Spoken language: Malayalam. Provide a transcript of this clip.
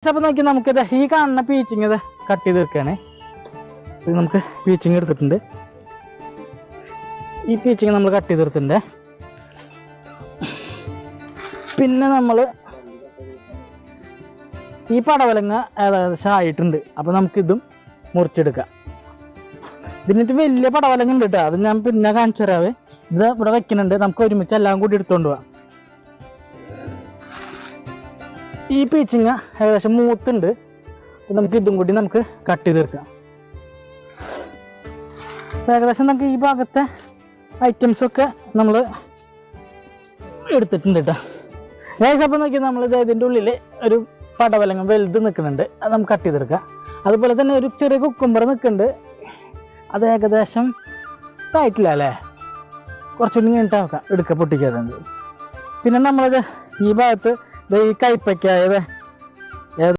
അപ്പം നോക്കി നമുക്കിത് ഈ കാണുന്ന പീച്ചിങ് ഇത് കട്ട് ചെയ്ത് വെക്കുകയാണേ. ഇത് നമുക്ക് പീച്ചിങ് എടുത്തിട്ടുണ്ട്. ഈ പീച്ചിങ് നമ്മൾ കട്ട് ചെയ്തെടുത്തിട്ടുണ്ട്. പിന്നെ നമ്മൾ ഈ പടവലങ്ങ ഏകദേശം ആയിട്ടുണ്ട്. അപ്പം നമുക്കിതും മുറിച്ചെടുക്കാം. ഇതിനിട്ട് വലിയ പടവലങ്ങ ഉണ്ട് കേട്ടോ, അത് ഞാൻ പിന്നെ കാണിച്ചു തരാവേ. ഇത് ഇവിടെ വെക്കുന്നുണ്ട്, നമുക്ക് ഒരുമിച്ച് എല്ലാം കൂടി എടുത്തുകൊണ്ട് പോവാം. ഈ പീച്ചിങ്ങ ഏകദേശം മൂത്തുണ്ട്. നമുക്ക് ഇതും കൂടി നമുക്ക് കട്ട് ചെയ്ത് തീർക്കാം. ഏകദേശം നമുക്ക് ഈ ഭാഗത്തെ ഐറ്റംസൊക്കെ നമ്മൾ എടുത്തിട്ടുണ്ട് കേട്ടോ. അപ്പം നോക്കി നമ്മൾ ഇതിൻ്റെ ഉള്ളിൽ ഒരു പടവലങ്ങ വലുത് നിൽക്കുന്നുണ്ട്, അത് നമുക്ക് കട്ട് ചെയ്തെടുക്കാം. അതുപോലെ തന്നെ ഒരു ചെറിയ കുക്കുംബർ നിൽക്കുന്നുണ്ട്, അത് ഏകദേശം ആയിട്ടില്ല അല്ലേ, കുറച്ചുകൂടി കഴിഞ്ഞിട്ട് എടുക്കാം പൊട്ടിക്കാതെ. പിന്നെ നമ്മളത് ഈ ഭാഗത്ത് ഈ കൈപ്പയ്ക്കായത്